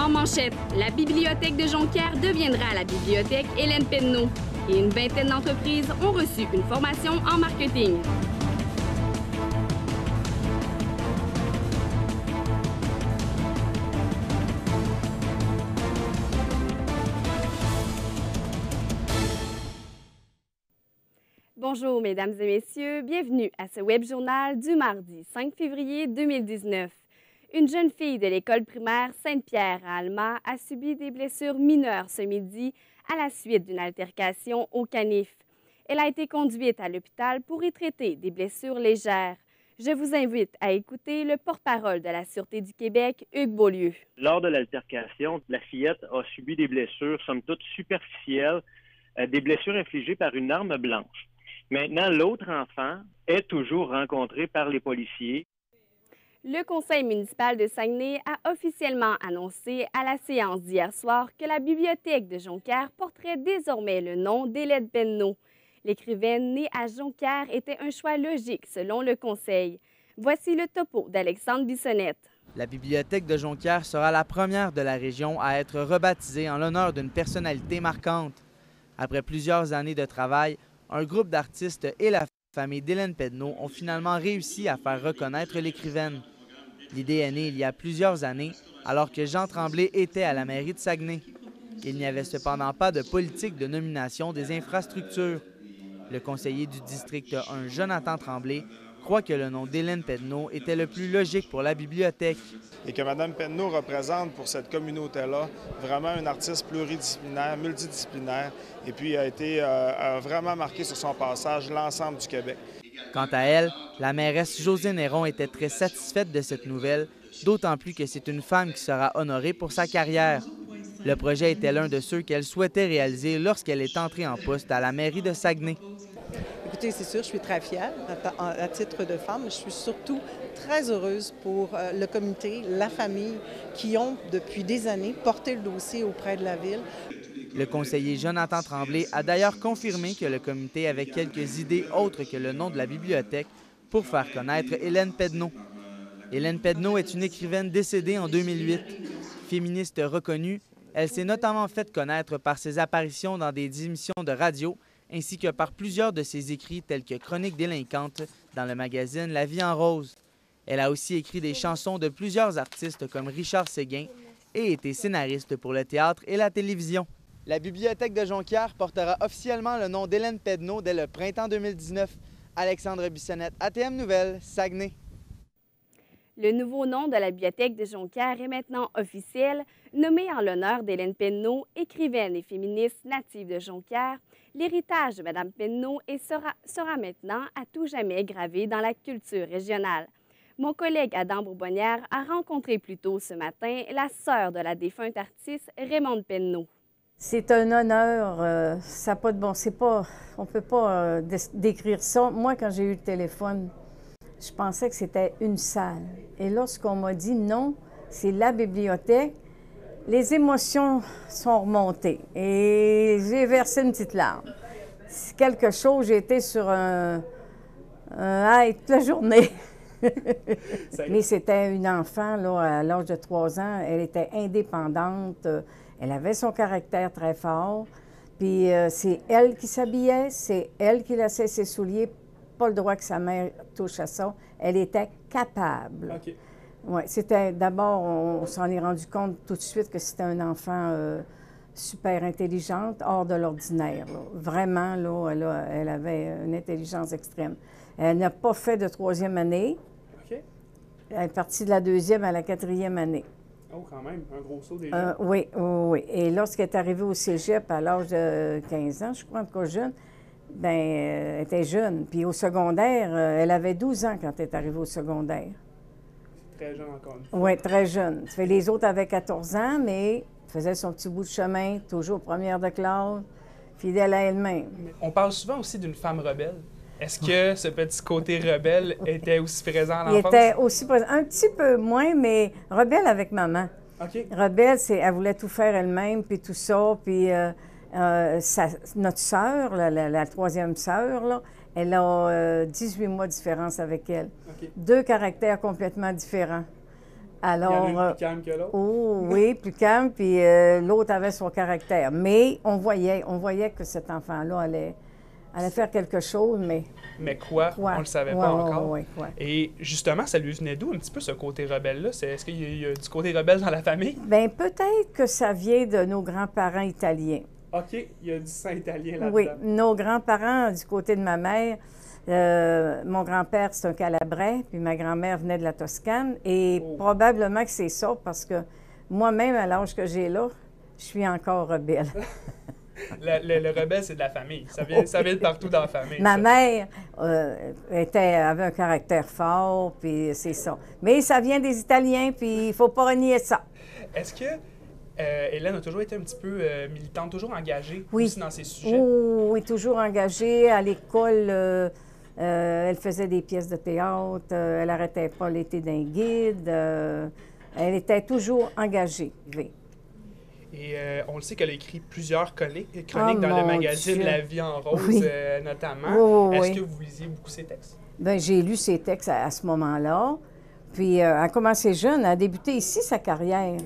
En manchette, la bibliothèque de Jonquière deviendra la bibliothèque Hélène Penneau et une vingtaine d'entreprises ont reçu une formation en marketing. Bonjour, mesdames et messieurs, bienvenue à ce web journal du mardi 5 février 2019. Une jeune fille de l'école primaire Sainte-Pierre à Alma a subi des blessures mineures ce midi à la suite d'une altercation au canif. Elle a été conduite à l'hôpital pour y traiter des blessures légères. Je vous invite à écouter le porte-parole de la Sûreté du Québec, Hugues Beaulieu. Lors de l'altercation, la fillette a subi des blessures, somme toute superficielles, des blessures infligées par une arme blanche. Maintenant, l'autre enfant est toujours rencontré par les policiers. Le conseil municipal de Saguenay a officiellement annoncé à la séance d'hier soir que la bibliothèque de Jonquière porterait désormais le nom d'Hélène Penneau. L'écrivaine née à Jonquière était un choix logique selon le conseil. Voici le topo d'Alexandre Bissonnette. La bibliothèque de Jonquière sera la première de la région à être rebaptisée en l'honneur d'une personnalité marquante. Après plusieurs années de travail, un groupe d'artistes et la famille d'Hélène Penneau ont finalement réussi à faire reconnaître l'écrivaine. L'idée est née il y a plusieurs années, alors que Jean Tremblay était à la mairie de Saguenay. Il n'y avait cependant pas de politique de nomination des infrastructures. Le conseiller du district 1, Jonathan Tremblay, croit que le nom d'Hélène Penneau était le plus logique pour la bibliothèque. Et que Mme Penneau représente pour cette communauté-là vraiment un artiste pluridisciplinaire, multidisciplinaire, et puis a vraiment marqué sur son passage l'ensemble du Québec. Quant à elle, la mairesse Josée Néron était très satisfaite de cette nouvelle, d'autant plus que c'est une femme qui sera honorée pour sa carrière. Le projet était l'un de ceux qu'elle souhaitait réaliser lorsqu'elle est entrée en poste à la mairie de Saguenay. Écoutez, c'est sûr, je suis très fière à titre de femme. Je suis surtout très heureuse pour le comité, la famille, qui ont, depuis des années, porté le dossier auprès de la Ville. Le conseiller Jonathan Tremblay a d'ailleurs confirmé que le comité avait quelques idées autres que le nom de la bibliothèque pour faire connaître Hélène Penneau. Hélène Penneau est une écrivaine décédée en 2008. Féministe reconnue, elle s'est notamment faite connaître par ses apparitions dans des émissions de radio ainsi que par plusieurs de ses écrits tels que Chroniques délinquantes dans le magazine La Vie en rose. Elle a aussi écrit des chansons de plusieurs artistes comme Richard Séguin et été scénariste pour le théâtre et la télévision. La bibliothèque de Jonquière portera officiellement le nom d'Hélène Penneau dès le printemps 2019. Alexandre Bissonnette, ATM Nouvelles, Saguenay. Le nouveau nom de la bibliothèque de Jonquière est maintenant officiel, nommé en l'honneur d'Hélène Penneau, écrivaine et féministe native de Jonquière. L'héritage de Mme Penneau sera maintenant à tout jamais gravé dans la culture régionale. Mon collègue Adam Bourbonnière a rencontré plus tôt ce matin la sœur de la défunte artiste Raymonde Penneau. C'est un honneur, ça n'a pas de bon, on ne peut pas décrire ça. Moi, quand j'ai eu le téléphone, je pensais que c'était une salle. Et lorsqu'on m'a dit non, c'est la bibliothèque, les émotions sont remontées et j'ai versé une petite larme. C'est quelque chose, j'ai été sur un high toute la journée. Mais c'était une enfant, là, à l'âge de 3 ans, elle était indépendante, elle avait son caractère très fort, puis c'est elle qui s'habillait, c'est elle qui laissait ses souliers, pas le droit que sa mère touche à ça, elle était capable. Okay. Ouais, c'était d'abord, on s'en est rendu compte tout de suite que c'était un enfant super intelligente, hors de l'ordinaire. Vraiment, là, elle avait une intelligence extrême. Elle n'a pas fait de 3e année. Okay. Elle est partie de la 2e à la 4e année. Oh, quand même, un gros saut déjà. Oui, oui. Et lorsqu'elle est arrivée au cégep à l'âge de 15 ans, je crois, encore jeune, bien, elle était jeune. Puis au secondaire, elle avait 12 ans quand elle est arrivée au secondaire. Très jeune encore. Oui, très jeune. Les autres avaient 14 ans, mais faisait son petit bout de chemin, toujours première de classe, fidèle à elle-même. On parle souvent aussi d'une femme rebelle. Est-ce que ce petit côté rebelle était aussi présent à l'enfance? Il était aussi présent, un petit peu moins, mais rebelle avec maman. OK. Rebelle, elle voulait tout faire elle-même, puis tout ça, puis notre sœur, la 3e sœur, là, elle a 18 mois de différence avec elle. Okay. 2 caractères complètement différents. Alors, Il y en a une plus calme que l'autre? Oh, oui, plus calme, puis l'autre avait son caractère. Mais on voyait que cet enfant-là allait faire quelque chose, mais... Mais quoi? On ne le savait pas encore. Ouais. Et justement, ça lui venait d'où un petit peu ce côté rebelle-là? Est-ce qu'il y a du côté rebelle dans la famille? Bien, peut-être que ça vient de nos grands-parents italiens. OK, il y a du sang italien là-dedans. Oui, nos grands-parents, du côté de ma mère, mon grand-père, c'est un Calabrais, puis ma grand-mère venait de la Toscane. Et probablement que c'est ça, parce que moi-même, à l'âge que j'ai là, je suis encore rebelle. Le rebelle, c'est de la famille. Ça vient de partout dans la famille. Ma mère avait un caractère fort, puis c'est ça. Mais ça vient des Italiens, puis il ne faut pas renier ça. Est-ce que Hélène a toujours été un petit peu militante, toujours engagée aussi dans ces sujets? Oui, toujours engagée. À l'école, elle faisait des pièces de théâtre, elle n'arrêtait pas l'été d'un guide. Elle était toujours engagée. Et on le sait qu'elle a écrit plusieurs chroniques dans le magazine La Vie en rose, notamment. Est-ce que vous lisiez beaucoup ses textes? Bien, j'ai lu ses textes à ce moment-là. Puis, elle a commencé jeune, elle a débuté ici sa carrière,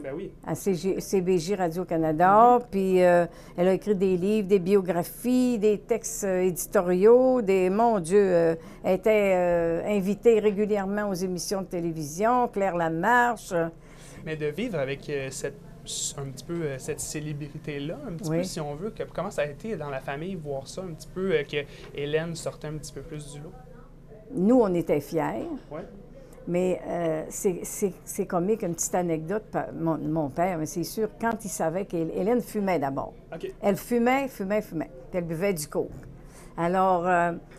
à CBJ Radio-Canada. Puis, elle a écrit des livres, des biographies, des textes éditoriaux, mon Dieu, elle était invitée régulièrement aux émissions de télévision, Claire Lamarche. Mais de vivre avec cette célébrité-là, un petit peu, si on veut, comment ça a été dans la famille, voir ça un petit peu, que Hélène sortait un petit peu plus du lot? Nous, on était fiers. Oui. Mais c'est comique, une petite anecdote. Mon père, mais c'est sûr, quand il savait qu'Hélène fumait d'abord. Okay. Elle fumait, puis elle buvait du coke. Alors,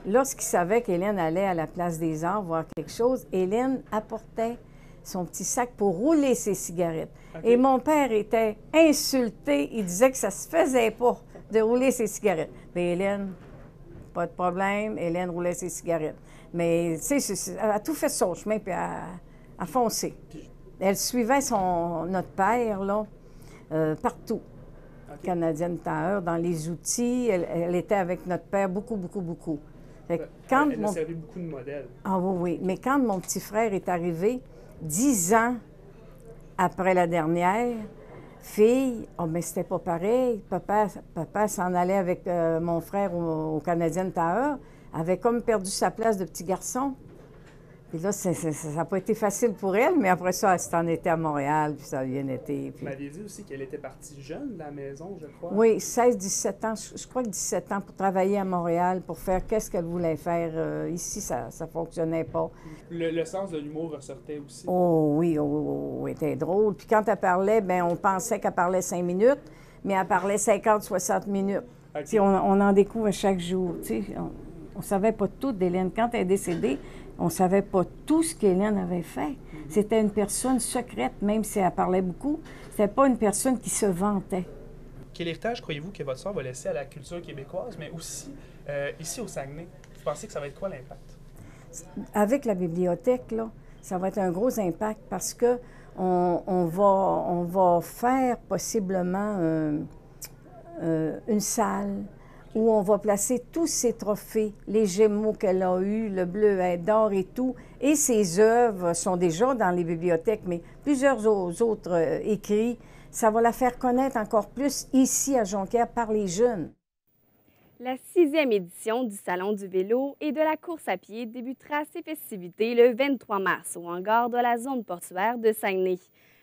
lorsqu'il savait qu'Hélène allait à la Place des Arts voir quelque chose, Hélène apportait son petit sac pour rouler ses cigarettes. Okay. Et mon père était insulté. Il disait que ça se faisait pas de rouler ses cigarettes. Mais Hélène, pas de problème, Hélène roulait ses cigarettes. Mais, tu sais, elle a tout fait son chemin, puis elle a foncé. Elle suivait notre père, là, partout. Okay. Canadienne Tailleur, dans les outils. Elle était avec notre père beaucoup. Elle a servi beaucoup de modèles. Ah oui. Mais quand mon petit frère est arrivé, 10 ans après la dernière fille, mais c'était pas pareil. Papa s'en allait avec mon frère au Canadienne Tailleur, avait comme perdu sa place de petit garçon. Puis là, ça n'a pas été facile pour elle, mais après ça, elle s'en était à Montréal, puis ça a bien été. Puis... Vous m'aviez dit aussi qu'elle était partie jeune de la maison, je crois. Oui, 16-17 ans. Je crois que 17 ans pour travailler à Montréal, pour faire qu'est-ce qu'elle voulait faire. Ici, ça ne fonctionnait pas. Le sens de l'humour ressortait aussi. Oh oui, elle était drôle. Puis quand elle parlait, bien, on pensait qu'elle parlait 5 minutes, mais elle parlait 50-60 minutes. Okay. On en découvre chaque jour, tu sais. On ne savait pas tout d'Hélène. Quand elle est décédée, on ne savait pas tout ce qu'Hélène avait fait. C'était une personne secrète, même si elle parlait beaucoup. C'était pas une personne qui se vantait. Quel héritage croyez-vous que votre soeur va laisser à la culture québécoise, mais aussi ici au Saguenay? Vous pensez que ça va être quoi l'impact? Avec la bibliothèque, là, ça va être un gros impact parce que on va faire possiblement une salle où on va placer tous ses trophées, les Gémeaux qu'elle a eus, le Bleuet d'or et tout. Et ses œuvres sont déjà dans les bibliothèques, mais plusieurs autres écrits. Ça va la faire connaître encore plus ici à Jonquière par les jeunes. La 6e édition du Salon du vélo et de la course à pied débutera ses festivités le 23 mars au hangar de la zone portuaire de Saguenay.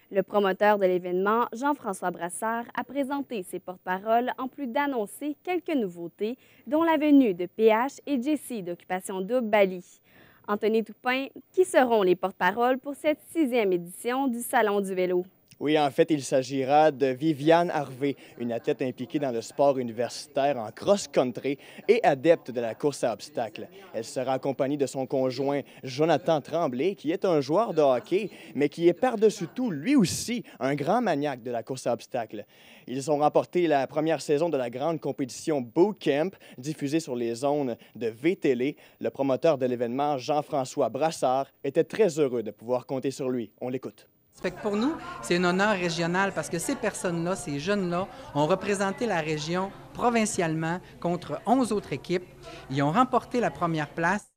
Le promoteur de l'événement, Jean-François Brassard, a présenté ses porte-paroles en plus d'annoncer quelques nouveautés, dont la venue de PH et Jessie d'Occupation Double Bali. Anthony Toupin, qui seront les porte-paroles pour cette 6e édition du Salon du vélo? Oui, en fait, il s'agira de Viviane Harvey, une athlète impliquée dans le sport universitaire en cross-country et adepte de la course à obstacles. Elle sera accompagnée de son conjoint Jonathan Tremblay, qui est un joueur de hockey, mais qui est par-dessus tout, lui aussi, un grand maniaque de la course à obstacles. Ils ont remporté la première saison de la grande compétition Bootcamp, diffusée sur les ondes de VTL. Le promoteur de l'événement, Jean-François Brassard, était très heureux de pouvoir compter sur lui. On l'écoute. Fait que pour nous, c'est un honneur régional parce que ces personnes-là, ces jeunes-là, ont représenté la région provincialement contre 11 autres équipes. Ils ont remporté la première place.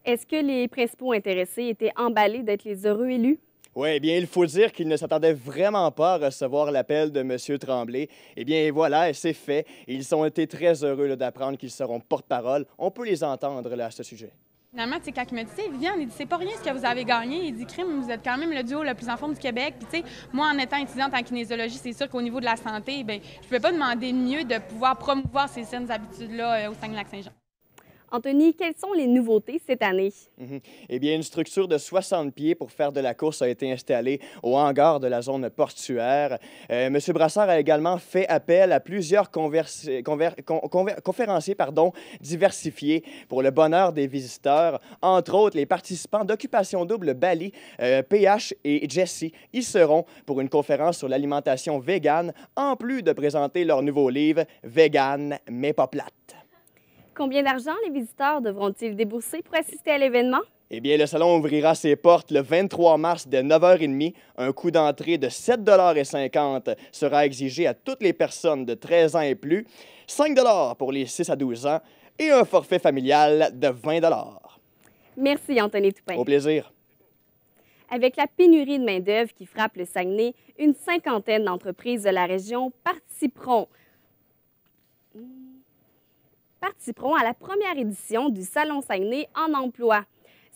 Est-ce que les principaux intéressés étaient emballés d'être les heureux élus? Oui, eh bien, il faut dire qu'il ne s'attendait vraiment pas à recevoir l'appel de M. Tremblay. Eh bien, voilà, c'est fait. Ils ont été très heureux d'apprendre qu'ils seront porte-parole. On peut les entendre là, à ce sujet. Finalement, tu sais, quand il m'a dit, tu sais, Viviane, il dit, c'est pas rien ce que vous avez gagné. Il dit, crime, vous êtes quand même le duo le plus en forme du Québec. Puis, tu sais, moi, en étant étudiante en kinésiologie, c'est sûr qu'au niveau de la santé, bien, je pouvais pas demander mieux de pouvoir promouvoir ces saines habitudes-là au Saguenay-Lac-Saint-Jean. Anthony, quelles sont les nouveautés cette année? Eh bien, une structure de 60 pieds pour faire de la course a été installée au hangar de la zone portuaire. M. Brassard a également fait appel à plusieurs conférenciers diversifiés pour le bonheur des visiteurs. Entre autres, les participants d'Occupation Double Bali, PH et Jessie y seront pour une conférence sur l'alimentation végane, en plus de présenter leur nouveau livre « Végane, mais pas plate ». Combien d'argent les visiteurs devront-ils débourser pour assister à l'événement? Eh bien, le salon ouvrira ses portes le 23 mars dès 9h30. Un coût d'entrée de 7,50 $ sera exigé à toutes les personnes de 13 ans et plus, 5 $ pour les 6 à 12 ans et un forfait familial de 20 $. Merci, Anthony Toupin. Au plaisir. Avec la pénurie de main-d'œuvre qui frappe le Saguenay, une cinquantaine d'entreprises de la région participeront à la première édition du Salon Saguenay en emploi,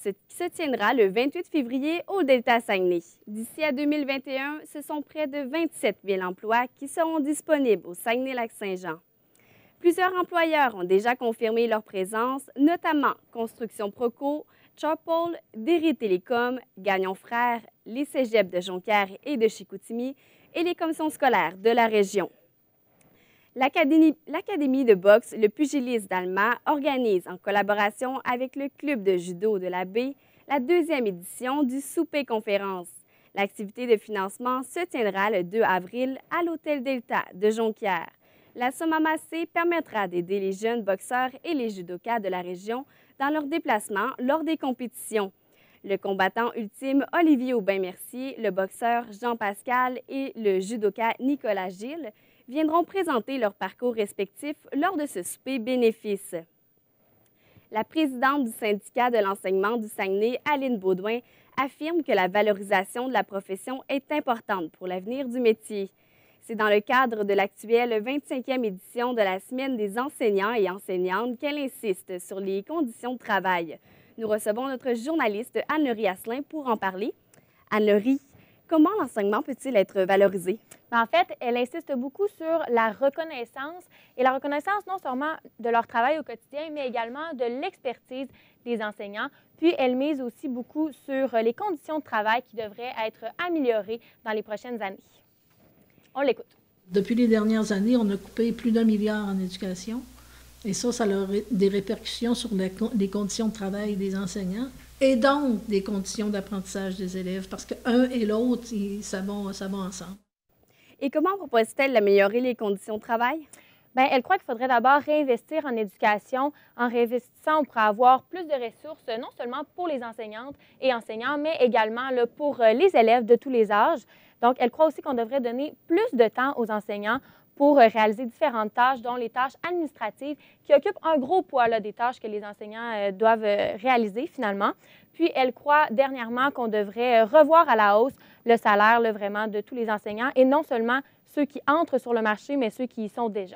qui se tiendra le 28 février au Delta Saguenay. D'ici à 2021, ce sont près de 27 000 emplois qui seront disponibles au Saguenay-Lac-Saint-Jean. Plusieurs employeurs ont déjà confirmé leur présence, notamment Construction Proco, Chapel, Derry Télécom, Gagnon Frères, les cégeps de Jonquière et de Chicoutimi et les commissions scolaires de la région. L'Académie de boxe Le Pugiliste d'Alma organise, en collaboration avec le Club de judo de la Baie, la deuxième édition du Souper Conférence. L'activité de financement se tiendra le 2 avril à l'Hôtel Delta de Jonquière. La somme amassée permettra d'aider les jeunes boxeurs et les judokas de la région dans leurs déplacements lors des compétitions. Le combattant ultime Olivier Aubin-Mercier, le boxeur Jean Pascal et le judoka Nicolas Gilles viendront présenter leur parcours respectif lors de ce souper bénéfice. La présidente du syndicat de l'enseignement du Saguenay, Aline Baudouin, affirme que la valorisation de la profession est importante pour l'avenir du métier. C'est dans le cadre de l'actuelle 25e édition de la Semaine des enseignants et enseignantes qu'elle insiste sur les conditions de travail. Nous recevons notre journaliste Anne-Laurie Asselin pour en parler. Anne-Laurie, comment l'enseignement peut-il être valorisé? En fait, elle insiste beaucoup sur la reconnaissance, et la reconnaissance non seulement de leur travail au quotidien, mais également de l'expertise des enseignants. Puis, elle mise aussi beaucoup sur les conditions de travail qui devraient être améliorées dans les prochaines années. On l'écoute. Depuis les dernières années, on a coupé plus d'1 milliard en éducation, et ça a des répercussions sur les conditions de travail des enseignants. Et donc, des conditions d'apprentissage des élèves, parce qu'un et l'autre, ça va ensemble. Et comment propose-t-elle d'améliorer les conditions de travail? Bien, elle croit qu'il faudrait d'abord réinvestir en éducation. En réinvestissant, on pourrait avoir plus de ressources, non seulement pour les enseignantes et enseignants, mais également là, pour les élèves de tous les âges. Donc, elle croit aussi qu'on devrait donner plus de temps aux enseignants pour réaliser différentes tâches, dont les tâches administratives, qui occupent un gros poids là, des tâches que les enseignants doivent réaliser finalement. Puis, elle croit dernièrement qu'on devrait revoir à la hausse le salaire là, vraiment de tous les enseignants, et non seulement ceux qui entrent sur le marché, mais ceux qui y sont déjà.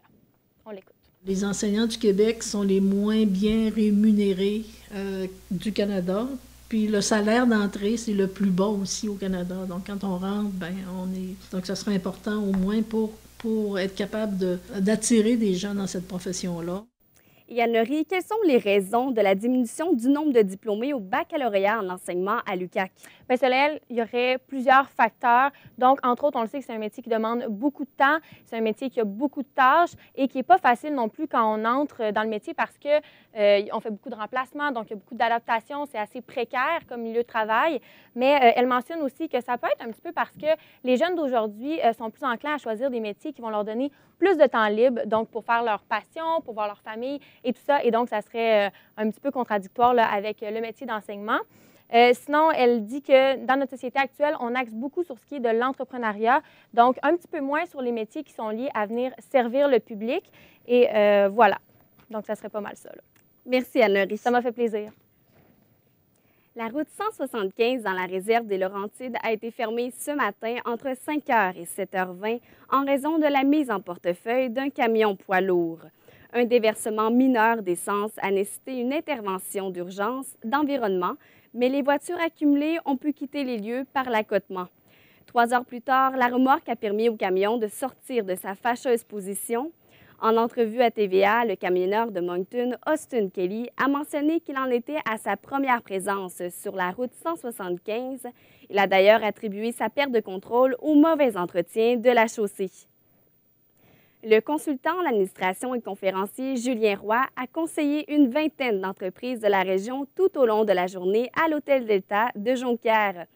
On l'écoute. Les enseignants du Québec sont les moins bien rémunérés du Canada. Puis le salaire d'entrée, c'est le plus bas aussi au Canada. Donc, quand on rentre, bien, donc ça serait important au moins pour être capable d'attirer des gens dans cette profession-là. Et Anne-Laurie, quelles sont les raisons de la diminution du nombre de diplômés au baccalauréat en enseignement à l'UQAC? Bien, Soleil, il y aurait plusieurs facteurs. Donc, entre autres, on le sait que c'est un métier qui demande beaucoup de temps, c'est un métier qui a beaucoup de tâches et qui n'est pas facile non plus quand on entre dans le métier parce qu'on fait beaucoup de remplacements, donc il y a beaucoup d'adaptations, c'est assez précaire comme milieu de travail. Mais elle mentionne aussi que ça peut être un petit peu parce que les jeunes d'aujourd'hui sont plus enclins à choisir des métiers qui vont leur donner plus de temps libre, donc pour faire leur passion, pour voir leur famille et tout ça. Et donc, ça serait un petit peu contradictoire là, avec le métier d'enseignement. Sinon, elle dit que dans notre société actuelle, on axe beaucoup sur ce qui est de l'entrepreneuriat, donc un petit peu moins sur les métiers qui sont liés à venir servir le public. Et voilà. Donc, ça serait pas mal ça. Là. Merci, Anne-Laurie. Ça m'a fait plaisir. La route 175 dans la réserve des Laurentides a été fermée ce matin entre 5h et 7h20 en raison de la mise en portefeuille d'un camion poids lourd. Un déversement mineur d'essence a nécessité une intervention d'urgence d'environnement, mais les voitures accumulées ont pu quitter les lieux par l'accotement. 3 heures plus tard, la remorque a permis au camion de sortir de sa fâcheuse position. En entrevue à TVA, le camionneur de Moncton, Austin Kelly, a mentionné qu'il en était à sa première présence sur la route 175. Il a d'ailleurs attribué sa perte de contrôle au mauvais entretien de la chaussée. Le consultant en administration et conférencier Julien Roy a conseillé une vingtaine d'entreprises de la région tout au long de la journée à l'Hôtel Delta de Jonquière.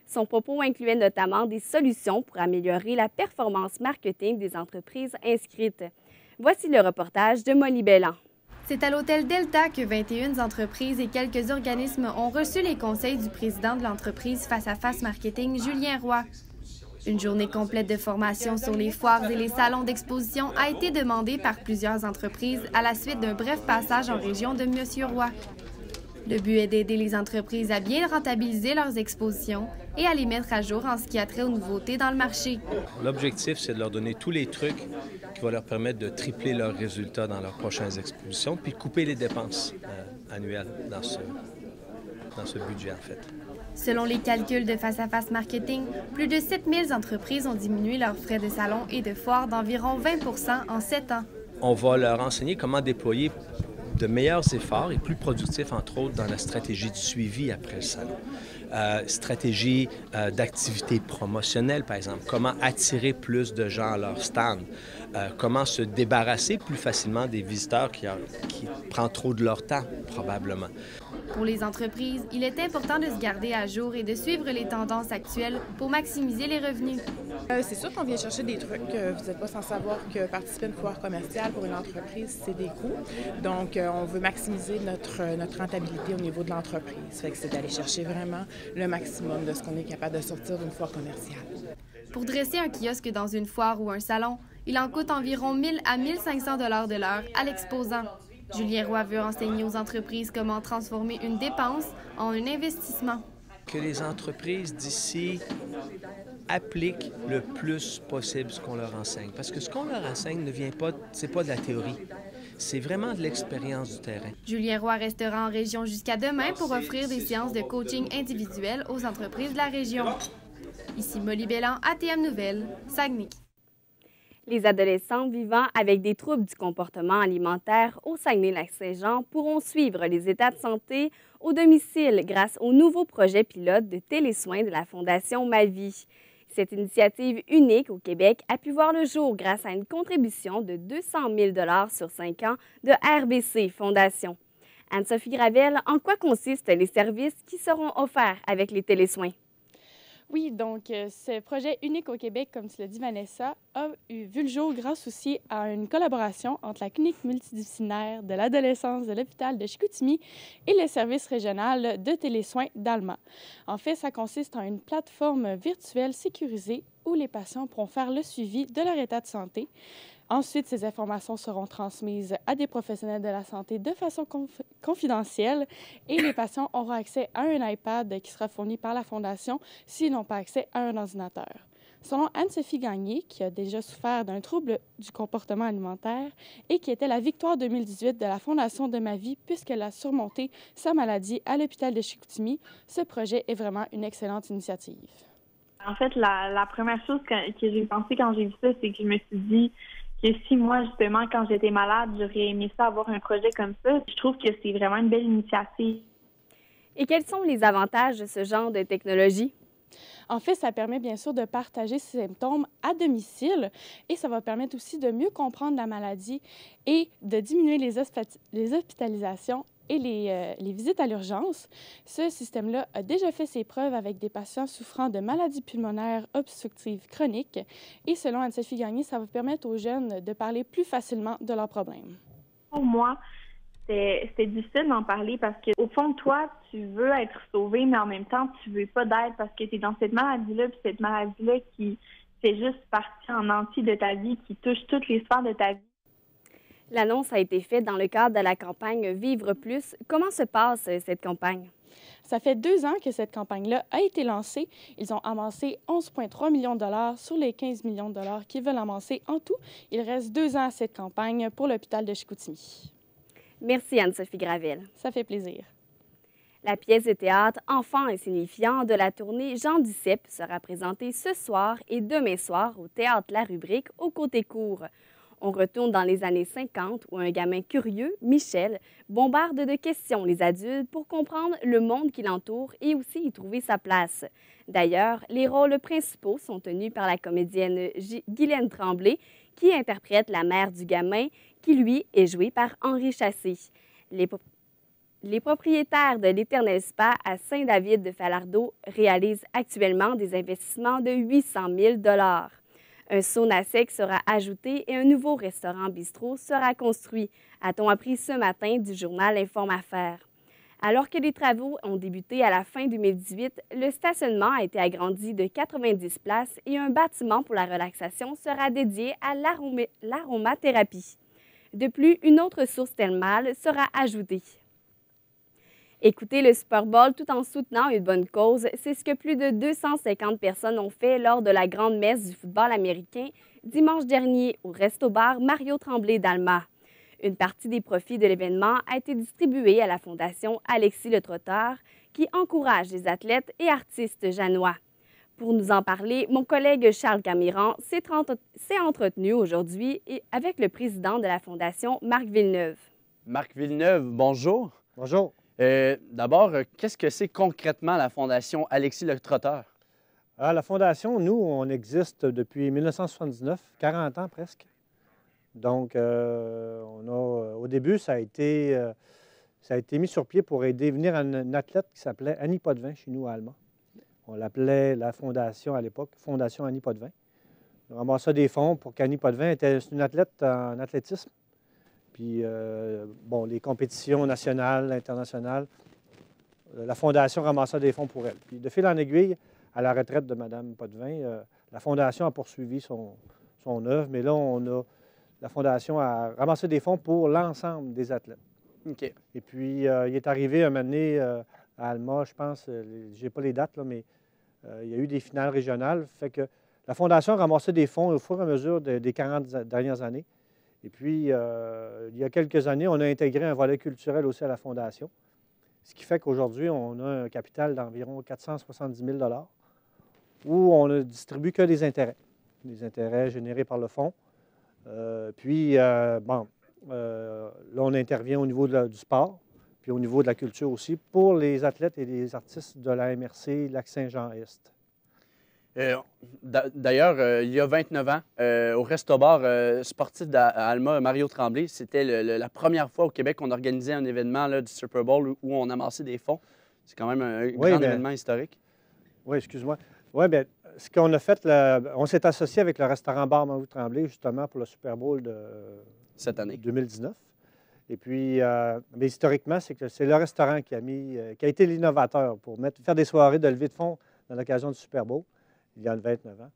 Son propos incluait notamment des solutions pour améliorer la performance marketing des entreprises inscrites. Voici le reportage de Molly Belland. C'est à l'Hôtel Delta que 21 entreprises et quelques organismes ont reçu les conseils du président de l'entreprise Face à Face Marketing, Julien Roy. Une journée complète de formation sur les foires et les salons d'exposition a été demandée par plusieurs entreprises à la suite d'un bref passage en région de M. Roy. Le but est d'aider les entreprises à bien rentabiliser leurs expositions et à les mettre à jour en ce qui a trait aux nouveautés dans le marché. L'objectif, c'est de leur donner tous les trucs qui vont leur permettre de tripler leurs résultats dans leurs prochaines expositions, puis de couper les dépenses annuelles dans ce budget, en fait. Selon les calculs de Face à Face Marketing, plus de 7000 entreprises ont diminué leurs frais de salon et de foire d'environ 20 % en 7 ans. On va leur enseigner comment déployer de meilleurs efforts et plus productifs, entre autres, dans la stratégie du suivi après le salon. Stratégie d'activité promotionnelle, par exemple. Comment attirer plus de gens à leur stand. Comment se débarrasser plus facilement des visiteurs qui prennent trop de leur temps, probablement. Pour les entreprises, il est important de se garder à jour et de suivre les tendances actuelles pour maximiser les revenus. C'est sûr qu'on vient chercher des trucs. Vous n'êtes pas sans savoir que participer à une foire commerciale pour une entreprise, c'est des coûts. Donc, on veut maximiser notre rentabilité au niveau de l'entreprise. Fait que c'est d'aller chercher vraiment le maximum de ce qu'on est capable de sortir d'une foire commerciale. Pour dresser un kiosque dans une foire ou un salon, il en coûte environ 1 000 à 1 500 $ de l'heure à l'exposant. Julien Roy veut enseigner aux entreprises comment transformer une dépense en un investissement. Que les entreprises d'ici appliquent le plus possible ce qu'on leur enseigne. Parce que ce qu'on leur enseigne ne vient pas, c'est pas de la théorie. C'est vraiment de l'expérience du terrain. Julien Roy restera en région jusqu'à demain pour offrir des séances de coaching individuelles aux entreprises de la région. Ici Molly Belland, ATM Nouvelles, Saguenay. Les adolescents vivant avec des troubles du comportement alimentaire au Saguenay-Lac-Saint-Jean pourront suivre les états de santé au domicile grâce au nouveau projet pilote de télésoins de la Fondation Ma Vie. Cette initiative unique au Québec a pu voir le jour grâce à une contribution de 200 000 $ sur 5 ans de RBC Fondation. Anne-Sophie Gravel, en quoi consistent les services qui seront offerts avec les télésoins? Oui, donc ce projet unique au Québec, comme tu l'as dit Vanessa, a vu le jour grâce aussi à une collaboration entre la clinique multidisciplinaire de l'adolescence de l'hôpital de Chicoutimi et le service régional de télésoins d'Alma. En fait, ça consiste en une plateforme virtuelle sécurisée où les patients pourront faire le suivi de leur état de santé. Ensuite, ces informations seront transmises à des professionnels de la santé de façon confidentielle et les patients auront accès à un iPad qui sera fourni par la Fondation s'ils n'ont pas accès à un ordinateur. Selon Anne-Sophie Gagné, qui a déjà souffert d'un trouble du comportement alimentaire et qui était la victoire 2018 de la Fondation de Ma Vie puisqu'elle a surmonté sa maladie à l'hôpital de Chicoutimi, ce projet est vraiment une excellente initiative. En fait, la première chose que j'ai pensé quand j'ai vu ça, c'est que je me suis dit que si moi, justement, quand j'étais malade, j'aurais aimé ça avoir un projet comme ça. Je trouve que c'est vraiment une belle initiative. Et quels sont les avantages de ce genre de technologie? En fait, ça permet bien sûr de partager ces symptômes à domicile et ça va permettre aussi de mieux comprendre la maladie et de diminuer les hospitalisations et les visites à l'urgence. Ce système-là a déjà fait ses preuves avec des patients souffrant de maladies pulmonaires obstructives chroniques. Et selon Anne-Sophie Gagné, ça va permettre aux jeunes de parler plus facilement de leurs problèmes. Pour moi, c'est difficile d'en parler parce qu'au fond de toi, tu veux être sauvé, mais en même temps, tu veux pas d'aide parce que tu es dans cette maladie-là, puis cette maladie-là qui fait juste partie en entier de ta vie, qui touche toutes les sphères de ta vie. L'annonce a été faite dans le cadre de la campagne Vivre plus. Comment se passe cette campagne? Ça fait 2 ans que cette campagne-là a été lancée. Ils ont amassé 11,3 millions de dollars sur les 15 millions de dollars qu'ils veulent amasser en tout. Il reste 2 ans à cette campagne pour l'hôpital de Chicoutimi. Merci Anne-Sophie Gravel. Ça fait plaisir. La pièce de théâtre Enfants insignifiants de la tournée Jean Duceppe sera présentée ce soir et demain soir au Théâtre La Rubrique au côté court. On retourne dans les années 50 où un gamin curieux, Michel, bombarde de questions les adultes pour comprendre le monde qui l'entoure et aussi y trouver sa place. D'ailleurs, les rôles principaux sont tenus par la comédienne Guylaine Tremblay qui interprète la mère du gamin qui, lui, est joué par Henri Chassé. Les propriétaires de l'Éternel Spa à Saint-David-de-Falardeau réalisent actuellement des investissements de 800 000 $. Un sauna sec sera ajouté et un nouveau restaurant-bistrot sera construit, a-t-on appris ce matin du journal Informe Affaires. Alors que les travaux ont débuté à la fin 2018, le stationnement a été agrandi de 90 places et un bâtiment pour la relaxation sera dédié à l'aromathérapie. De plus, une autre source thermale sera ajoutée. Écouter le Super Bowl tout en soutenant une bonne cause, c'est ce que plus de 250 personnes ont fait lors de la grande messe du football américain dimanche dernier au Resto-Bar Mario Tremblay d'Alma. Une partie des profits de l'événement a été distribuée à la Fondation Alexis Le Trotteur, qui encourage les athlètes et artistes janois. Pour nous en parler, mon collègue Charles Camiran s'est entretenu aujourd'hui avec le président de la Fondation, Marc Villeneuve. Marc Villeneuve, bonjour. Bonjour. D'abord, qu'est-ce que c'est concrètement la Fondation Alexis Le Trotteur? La Fondation, nous, on existe depuis 1979, 40 ans presque. Donc, au début, ça a été mis sur pied pour aider à venir une athlète qui s'appelait Annie Potvin chez nous à Alma. On l'appelait la Fondation à l'époque, Fondation Annie Potvin. On ramassait des fonds pour qu'Annie Potvin était une athlète en athlétisme. Puis, les compétitions nationales, internationales, la Fondation ramassait des fonds pour elle. Puis, de fil en aiguille, à la retraite de Mme Potvin, la Fondation a poursuivi son œuvre, mais là, la Fondation a ramassé des fonds pour l'ensemble des athlètes. OK. Et puis, il est arrivé un moment donné à Alma, je pense, je n'ai pas les dates, là, mais il y a eu des finales régionales. Fait que la Fondation a ramassé des fonds au fur et à mesure des 40 dernières années. Et puis, il y a quelques années, on a intégré un volet culturel aussi à la Fondation, ce qui fait qu'aujourd'hui, on a un capital d'environ 470 000 $ où on ne distribue que des intérêts générés par le fonds. Là, on intervient au niveau du sport, puis au niveau de la culture aussi, pour les athlètes et les artistes de la MRC Lac-Saint-Jean-Est. D'ailleurs, il y a 29 ans, au Resto-Bar sportif d'Alma, Mario Tremblay, c'était la première fois au Québec qu'on organisait un événement là, du Super Bowl où on amassait des fonds. C'est quand même un grand événement historique. Oui, excuse-moi. Oui, bien, ce qu'on a fait, on s'est associé avec le restaurant-bar Mario Tremblay, justement, pour le Super Bowl de cette année 2019. Et puis, mais historiquement, c'est le restaurant qui a été l'innovateur pour faire des soirées de levée de fonds dans l'occasion du Super Bowl, il y a 29 ans.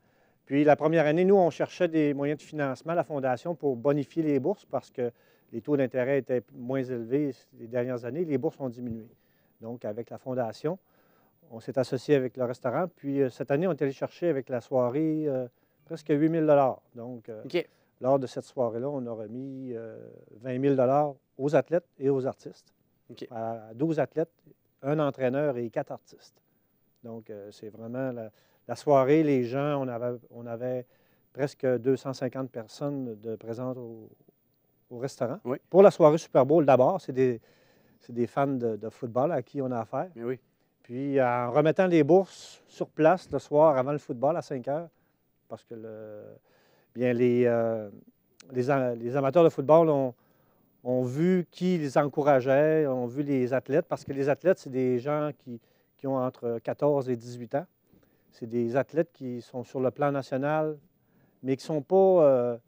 Puis, la première année, nous, on cherchait des moyens de financement à la Fondation pour bonifier les bourses parce que les taux d'intérêt étaient moins élevés les dernières années. Les bourses ont diminué. Donc, avec la Fondation, on s'est associé avec le restaurant. Puis, cette année, on est allé chercher avec la soirée presque 8 000 $. Donc, lors de cette soirée-là, on a remis 20 000 $ aux athlètes et aux artistes. À 12 athlètes, un entraîneur et 4 artistes. Donc, c'est vraiment la soirée, les gens, on avait presque 250 personnes de présentes au restaurant. Oui. Pour la soirée Super Bowl, d'abord, c'est des fans de football à qui on a affaire. Mais oui. Puis, en remettant les bourses sur place le soir avant le football à 5 heures, parce que les amateurs de football ont vu qui les encourageait, ont vu les athlètes, parce que les athlètes, c'est des gens qui ont entre 14 et 18 ans. C'est des athlètes qui sont sur le plan national, mais qui ne sont pas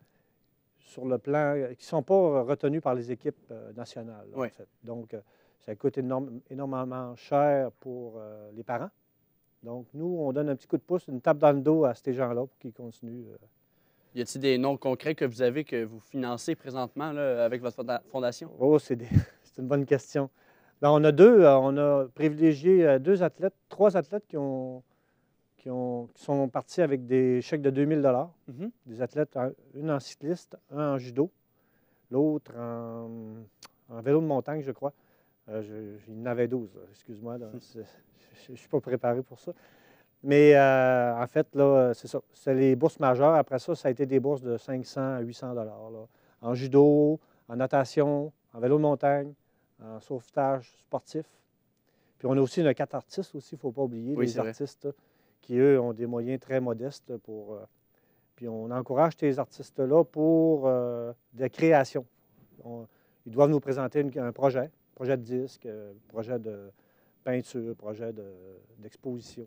sont pas retenus par les équipes nationales, oui. En fait. Donc, ça coûte énormément cher pour les parents. Donc, nous, on donne un petit coup de pouce, une tape dans le dos à ces gens-là pour qu'ils continuent Y a-t-il des noms concrets que vous financez présentement là, avec votre fondation? Oh, c'est une bonne question. Bien, on a privilégié trois athlètes qui sont partis avec des chèques de 2000 $. Des athlètes, une en cycliste, un en judo, l'autre en vélo de montagne, je crois. Il y en avait 12, excuse-moi. Je ne suis pas préparé pour ça. Mais en fait, là, c'est ça. C'est les bourses majeures. Après ça, ça a été des bourses de 500 à 800 $. Là. En judo, en natation, en vélo de montagne, en sauvetage sportif. Puis on a aussi 4 artistes aussi, il ne faut pas oublier, oui, les artistes qui, eux, ont des moyens très modestes pour... puis on encourage ces artistes-là pour des créations. Ils doivent nous présenter un projet de disque, projet de peinture, projet d'exposition.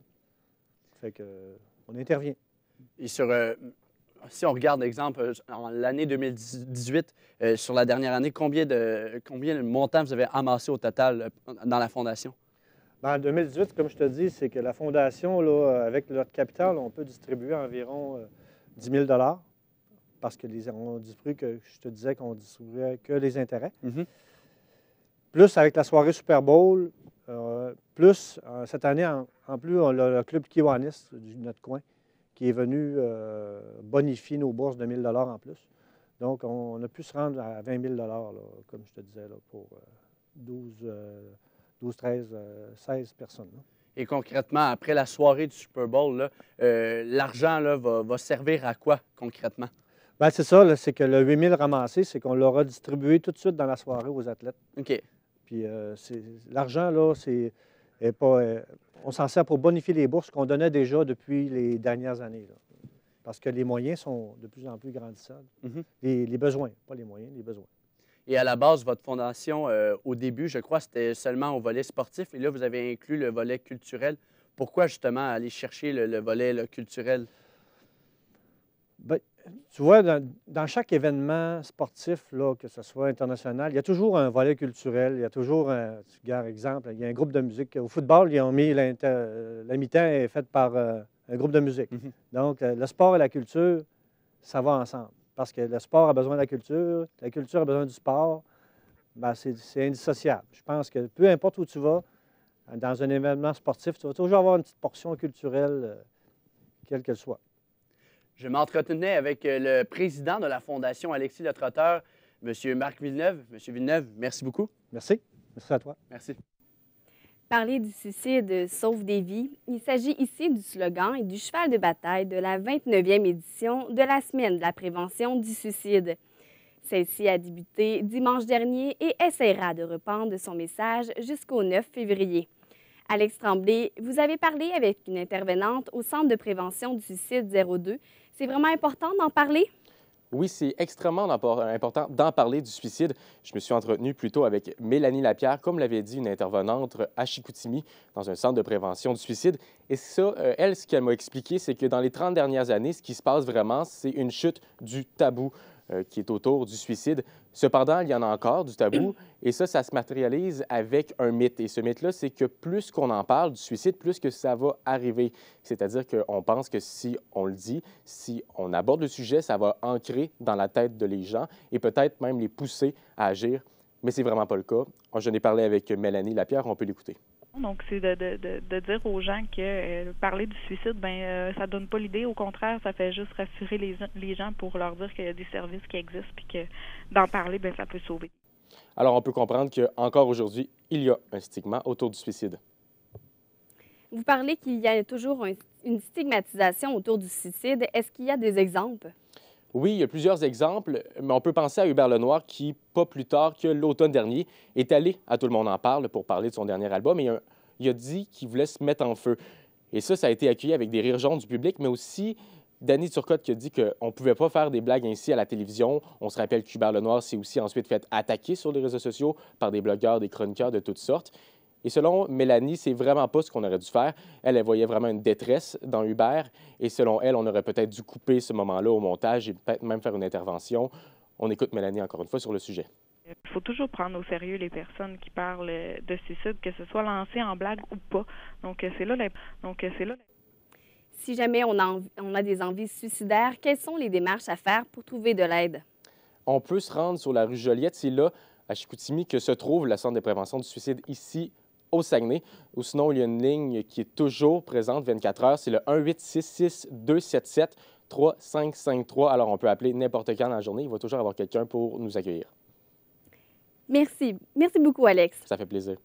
Fait qu'on intervient. Et si on regarde, exemple, en l'année 2018, sur la dernière année, combien de montants vous avez amassé au total dans la Fondation? Bien, en 2018, comme je te dis, c'est que la Fondation, là, avec notre capital, on peut distribuer environ 10 000 $, parce que on distribue, que je te disais qu'on distribuait que les intérêts. Plus avec la soirée Super Bowl, plus cette année, en plus, on a le club Kiwanis de notre coin qui est venu bonifier nos bourses de 1 000 $ en plus. Donc, on a pu se rendre à 20 000 $, là, comme je te disais, là, pour 12, 13, 16 personnes. Là. Et concrètement, après la soirée du Super Bowl, l'argent va servir à quoi concrètement? Bien, c'est ça, c'est que le 8 000 ramassé, c'est qu'on l'aura distribué tout de suite dans la soirée aux athlètes. OK. Puis l'argent, là, on s'en sert pour bonifier les bourses qu'on donnait déjà depuis les dernières années. Là. Parce que les moyens sont de plus en plus grandissants. Les besoins, pas les moyens, les besoins. Et à la base, votre fondation, au début, je crois, c'était seulement au volet sportif. Et là, vous avez inclus le volet culturel. Pourquoi, justement, aller chercher le volet culturel? Bien, tu vois, dans chaque événement sportif, là, que ce soit international, il y a toujours un volet culturel. Il y a toujours, par exemple, il y a un groupe de musique. Au football, ils ont mis la mi-temps est faite par un groupe de musique. Donc, le sport et la culture, ça va ensemble. Parce que le sport a besoin de la culture a besoin du sport. Bien, c'est indissociable. Je pense que peu importe où tu vas, dans un événement sportif, tu vas toujours avoir une petite portion culturelle, quelle qu'elle soit. Je m'entretenais avec le président de la Fondation Alexis Le Trotteur, M. Marc Villeneuve. M. Villeneuve, merci beaucoup. Merci. Merci à toi. Merci. Parler du suicide sauve des vies. Il s'agit ici du slogan et du cheval de bataille de la 29e édition de la Semaine de la prévention du suicide. Celle-ci a débuté dimanche dernier et essaiera de reprendre son message jusqu'au 9 février. Alex Tremblay, vous avez parlé avec une intervenante au Centre de prévention du suicide 02. C'est vraiment important d'en parler? Oui, c'est extrêmement important d'en parler du suicide. Je me suis entretenu plutôt avec Mélanie Lapierre, comme l'avait dit une intervenante à Chicoutimi, dans un centre de prévention du suicide. Et ça, elle, ce qu'elle m'a expliqué, c'est que dans les 30 dernières années, ce qui se passe vraiment, c'est une chute du tabou qui est autour du suicide. Cependant, il y en a encore du tabou, et ça se matérialise avec un mythe. Et ce mythe-là, c'est que plus qu'on en parle du suicide, plus que ça va arriver. C'est-à-dire qu'on pense que si on le dit, si on aborde le sujet, ça va ancrer dans la tête de les gens et peut-être même les pousser à agir. Mais c'est vraiment pas le cas. Je n'ai parlé avec Mélanie Lapierre, on peut l'écouter. Donc, c'est de dire aux gens que parler du suicide, ça donne pas l'idée. Au contraire, ça fait juste rassurer les gens pour leur dire qu'il y a des services qui existent puis que d'en parler, ça peut sauver. Alors, on peut comprendre qu'encore aujourd'hui, il y a un stigma autour du suicide. Vous parlez qu'il y a toujours une stigmatisation autour du suicide. Est-ce qu'il y a des exemples? Oui, il y a plusieurs exemples, mais on peut penser à Hubert Lenoir qui, pas plus tard que l'automne dernier, est allé à Tout le monde en parle pour parler de son dernier album et il a dit qu'il voulait se mettre en feu. Et ça a été accueilli avec des rires jaunes du public, mais aussi Danny Turcotte qui a dit qu'on ne pouvait pas faire des blagues ainsi à la télévision. On se rappelle qu'Hubert Lenoir s'est aussi ensuite fait attaquer sur les réseaux sociaux par des blogueurs, des chroniqueurs de toutes sortes. Et selon Mélanie, c'est vraiment pas ce qu'on aurait dû faire. Elle voyait vraiment une détresse dans Hubert. Et selon elle, on aurait peut-être dû couper ce moment-là au montage et peut-être même faire une intervention. On écoute Mélanie encore une fois sur le sujet. Il faut toujours prendre au sérieux les personnes qui parlent de suicide, que ce soit lancé en blague ou pas. Donc, c'est là. si jamais on a des envies suicidaires, quelles sont les démarches à faire pour trouver de l'aide? On peut se rendre sur la rue Joliette, c'est là, à Chicoutimi, que se trouve le Centre de prévention du suicide ici au Saguenay. Ou sinon, il y a une ligne qui est toujours présente 24 heures, c'est le 1-866-277-3553. Alors, on peut appeler n'importe quand dans la journée. Il va toujours avoir quelqu'un pour nous accueillir. Merci. Merci beaucoup, Alex. Ça fait plaisir.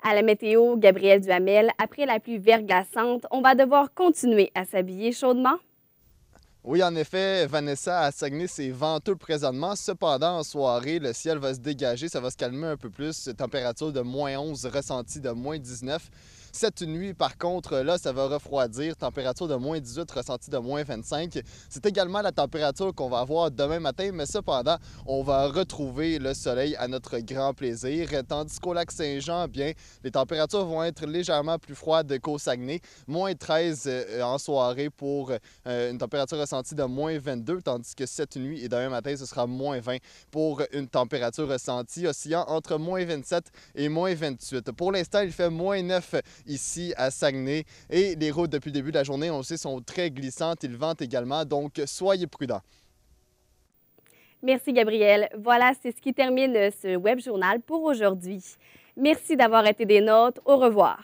À la météo, Gabrielle Duhamel, après la pluie verglaçante, on va devoir continuer à s'habiller chaudement. Oui, en effet, Vanessa, à Saguenay, c'est venteux présentement. Cependant, en soirée, le ciel va se dégager, ça va se calmer un peu plus. Température de -11 ressentie de -19. Cette nuit, par contre, là, ça va refroidir. Température de -18 ressentie de -25. C'est également la température qu'on va avoir demain matin, mais cependant, on va retrouver le soleil à notre grand plaisir. Tandis qu'au lac Saint-Jean, bien, les températures vont être légèrement plus froides qu'au Saguenay. -13 en soirée pour une température ressentie de -22, tandis que cette nuit et demain matin, ce sera -20 pour une température ressentie oscillant entre -27 et -28. Pour l'instant, il fait -9 ici à Saguenay et les routes depuis le début de la journée, on le sait, sont très glissantes. Il vente également, donc soyez prudents. Merci, Gabrielle. Voilà, c'est ce qui termine ce web journal pour aujourd'hui. Merci d'avoir été des nôtres. Au revoir.